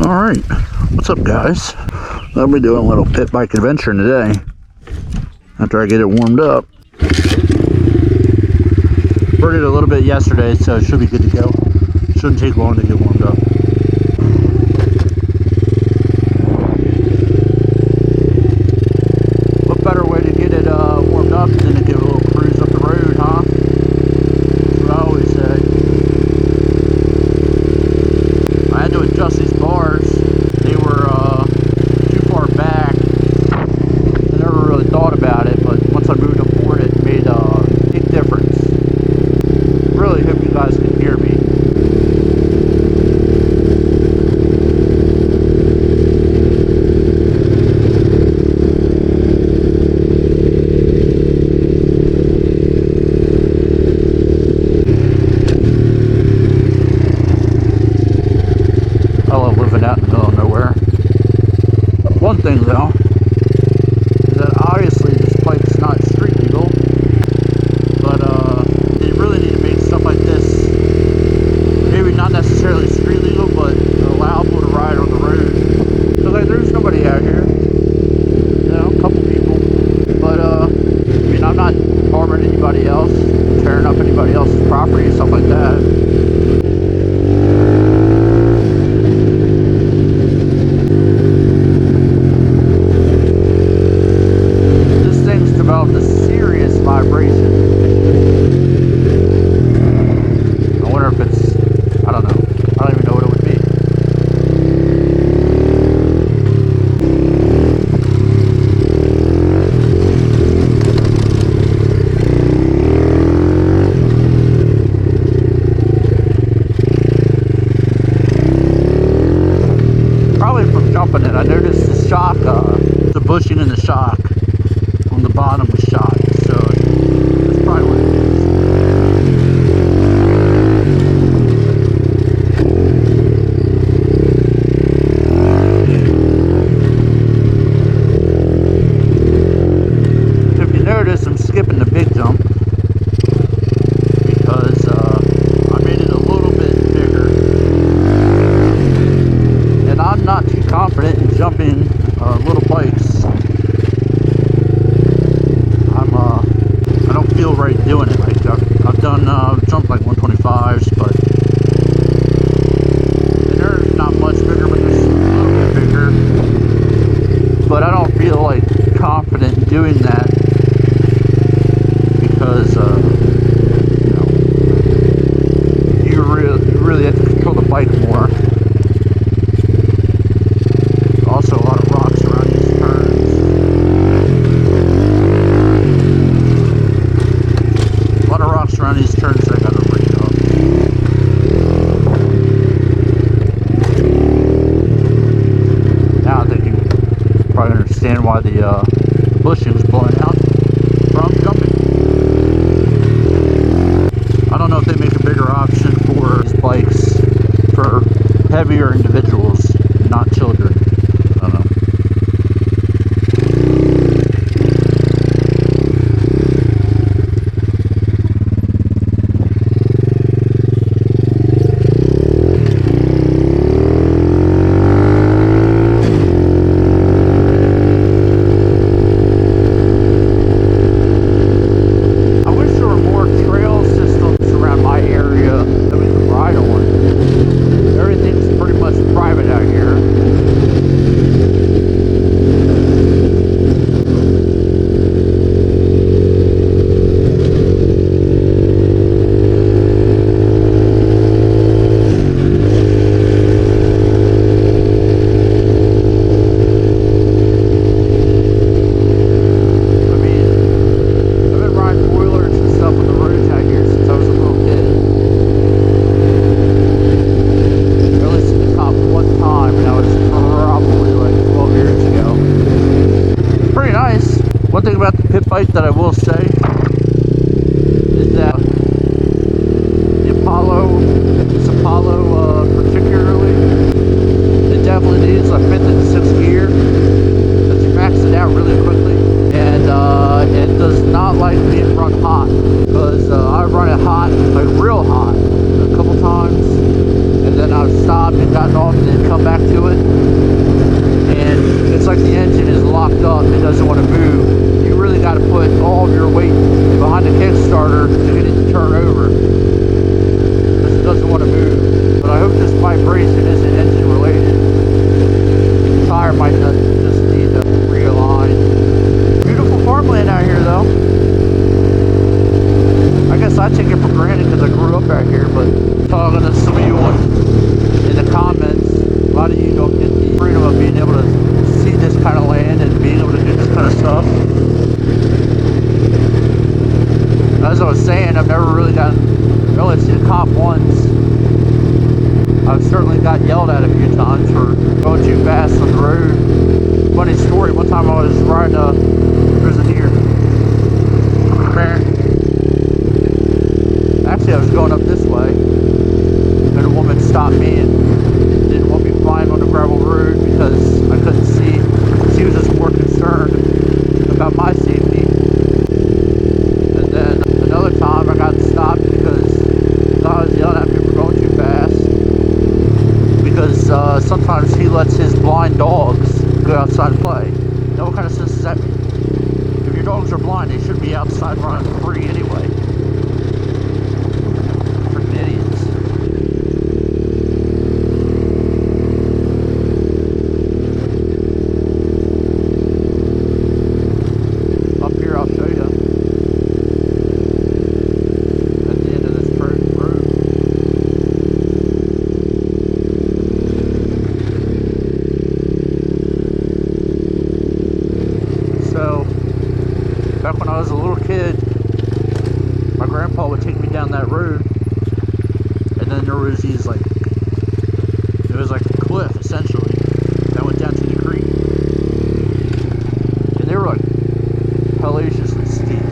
Alright, what's up guys? I'll be doing a little pit bike adventure today after I get it warmed up. Birded it a little bit yesterday, so it should be good to go. Shouldn't take long to get warmed up. What better way to get it warmed up than to give it a little cruise up the road, huh? That's what I always say. I had to adjust these bars. They were too far back. I never really thought about it, but once I moved them forward, it made a big difference. Really hope you guys can hear me. I love living out in the middle of nowhere. One thing though, is that obviously this bike's not street legal, but they really need to make stuff like this, maybe not necessarily street legal, but allow people to ride on the road. So like, there's nobody out here, you know, a couple people, but I mean, I'm not harming anybody else, tearing up anybody else's property and stuff like that. Developed a serious vibration. I wonder if it's, I don't know. I don't even know what it would be. Probably from jumping it. I noticed the shock, the bushing in the shock on the bottom was shot, so that's probably what it is. So if you notice, I'm skipping the big jump because I made it a little bit bigger, and I'm not too confident in jumping little bikes. I don't feel right doing it. Like I've done jumped like 125s, but they're not much bigger, but they're a little bit bigger. But I don't feel like confident in doing that because you know, you really have to control the bike more. Also, a lot of rocks around these turns. Rocks around these turns I gotta bring up. Now I think you probably understand why the bushing was blowing out from jumping. I don't know if they make a bigger option for these bikes for heavier individuals, not children. I don't know. Private out come back to it, and it's like the engine is locked up. It doesn't want to move. You really got to put all of your weight behind the Kickstarter to get it to turn over, because it doesn't want to move. But I hope this vibration isn't engine related. The tire might not just need to realign. Beautiful farmland out here though. I guess I take it for granted because I grew up out here, but talking to some of you in the comments, a lot of you don't get the freedom of being able to see this kind of land and being able to do this kind of stuff. As I was saying, I've never really gotten really to the cop once. I've certainly got yelled at a few times for going too fast on the road. Funny story, one time I was riding there's a deer. Actually, I was going up this way, and a woman stopped me and didn't want me flying on the gravel road because I couldn't see. She was just more concerned about my safety. And then another time I got stopped because I was yelling at me for going too fast. Because sometimes he lets his blind dogs go outside and play. Now what kind of sense does that make? If your dogs are blind, they should be outside running free anyway. Freaking idiots. Up here, I'll show you. At the end of this road. So, back when I was a little kid, my grandpa would take me down that road, and then there was these like, it was like a cliff essentially that went down to the creek, and they were like hellaciously steep,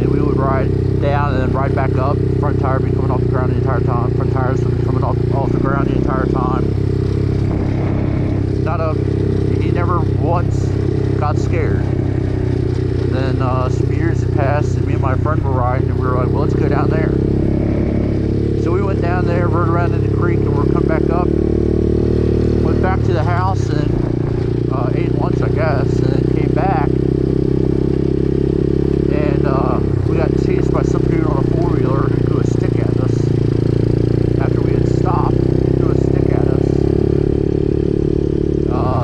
and we would ride down and then ride back up. Front tire would be coming off the ground the entire time. Front tires would be coming off the ground the entire time. He never once got scared. And then some years had passed, and me and my friend were riding, and we were like, well, let's go down there. So we went down there, rode around in the creek, and we're coming back up. Went back to the house and ate lunch, I guess, and then came back. And we got chased by some dude on a four-wheeler who threw a stick at us. After we had stopped, he threw a stick at us.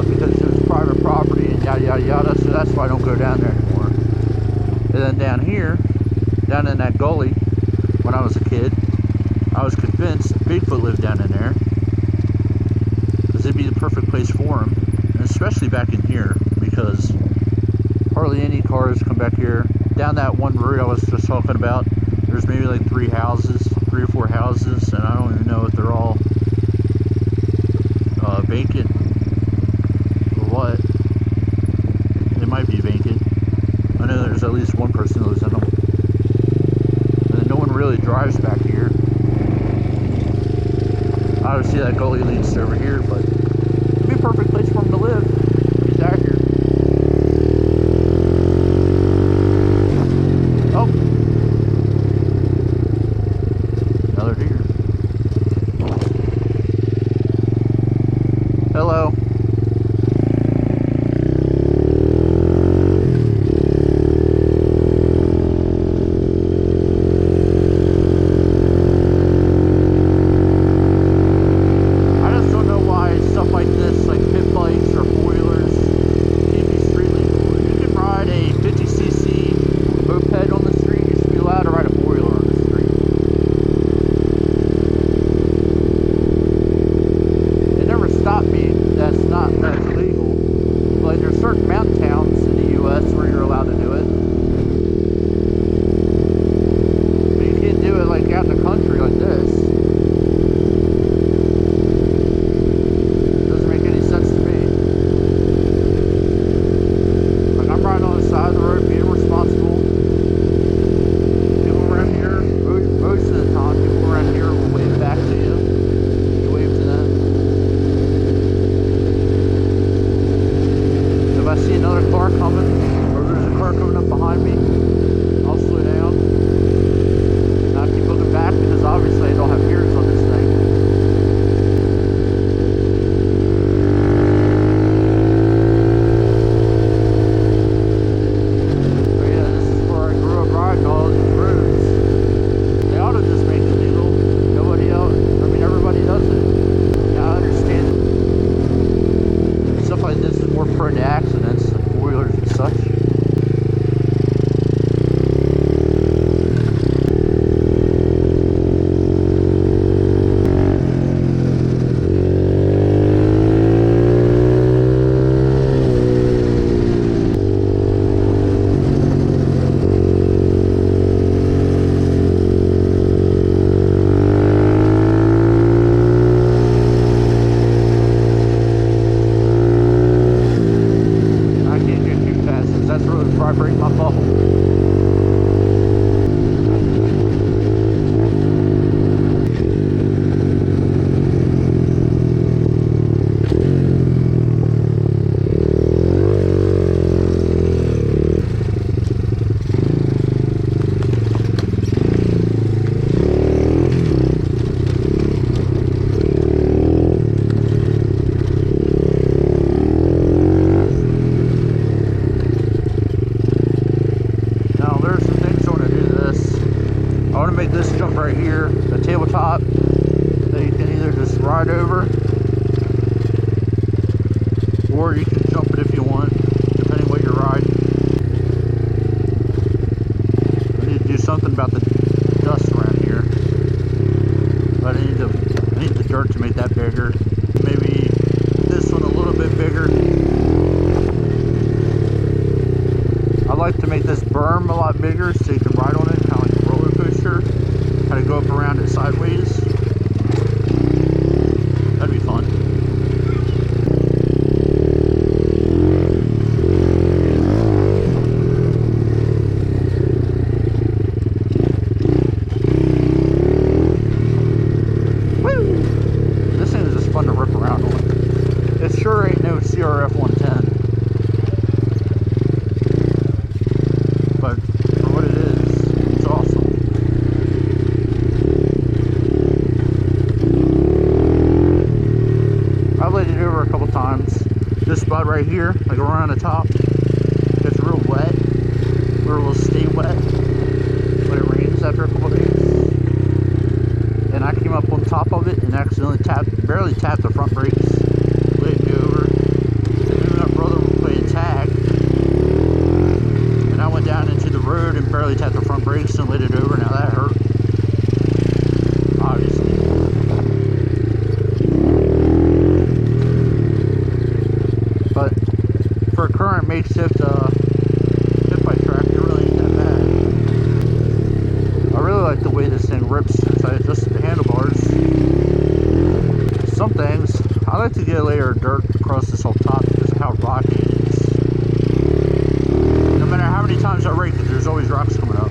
Because it was private property and yada yada yada, so that's why I don't go down there anymore. And then down here, down in that gully, when I was a kid, I was convinced Bigfoot lived down in there, because it'd be the perfect place for him, and especially back in here, because hardly any cars come back here. Down that one road I was just talking about, there's maybe like 3 or 4 houses, and I don't even know if they're all vacant or what. They might be vacant. I know there's at least one person who lives in them. And then no one really drives back here. Obviously that gully leads to over here, but it'd be a perfect place for him to live. He's out here. Oh! Another deer. Hello. Stuff like this, like pit bikes or four-wheelers, or you can jump it if you want, depending what you're riding. I need to do something about the dust around here, but I need the dirt to make that bigger. Maybe this one a little bit bigger. I like to make this berm a lot bigger so you can ride on it, kind of like a roller coaster. Kind of go up around it sideways. That'd be fun. Woo! This thing is just fun to rip around on. It sure ain't no CRF 110. But for what it is, it's awesome. I laid it over a couple times. This spot right here, like around the top, gets real wet, or will stay wet when it rains after a couple days. And I came up on top of it and accidentally barely tapped the front brakes, laid me over. And then my brother was playing tag, and I went down into the road and barely tapped the front brakes and laid it over. Now that hurt, obviously. But for a current makeshift pit bike track, it really ain't that bad. I really like the way this thing rips since I adjusted the handlebars. Some things, I like to get a layer of dirt across this whole top because of how rocky it is. No matter how many times I rake it, there's always rocks coming up.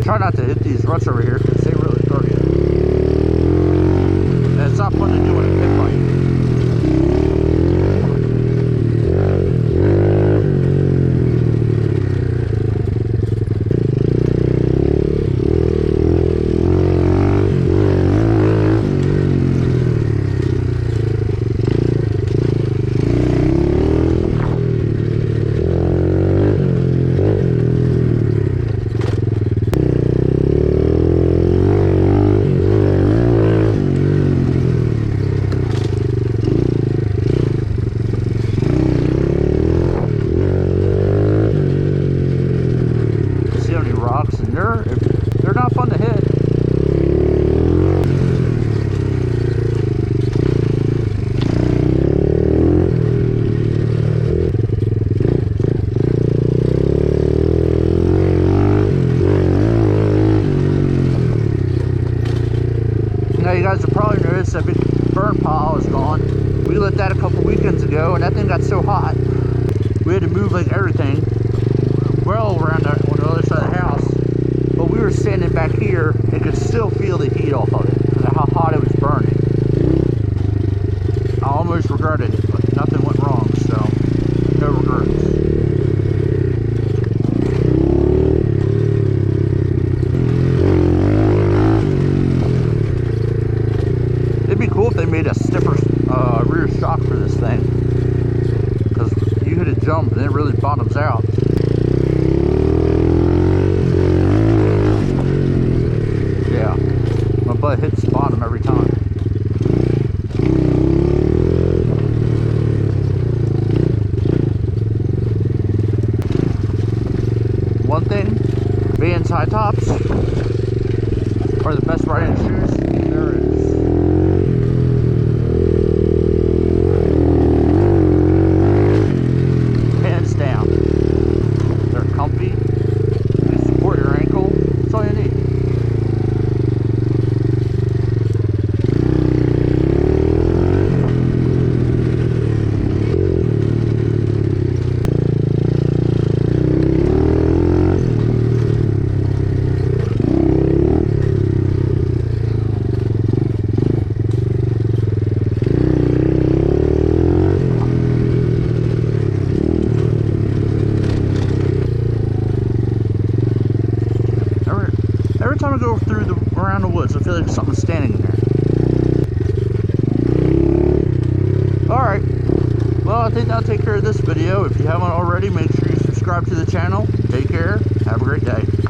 Try not to hit these ruts over here because they really throw you. And it's not fun to do on a pit bike. They're not fun to hit. Now you guys have probably noticed that big burn pile is gone. We lit that a couple weekends ago and that thing got so hot we had to move like everything well around on the other side of the house. But we were standing back here and could still feel the heat off of it because of how hot it was burning. I almost regretted it, but nothing went wrong, so no regrets. It'd be cool if they made a stiffer rear shock for this thing, because you hit a jump and it really bottoms out. My butt hits the bottom every time. One thing, Vans high tops are the best riding shoes there is. Hands down. They're comfy, they support your ankle, that's all you need. every time I go through around the woods, I feel like something's standing in there. Alright, well, I think that'll take care of this video. If you haven't already, make sure you subscribe to the channel. Take care. Have a great day.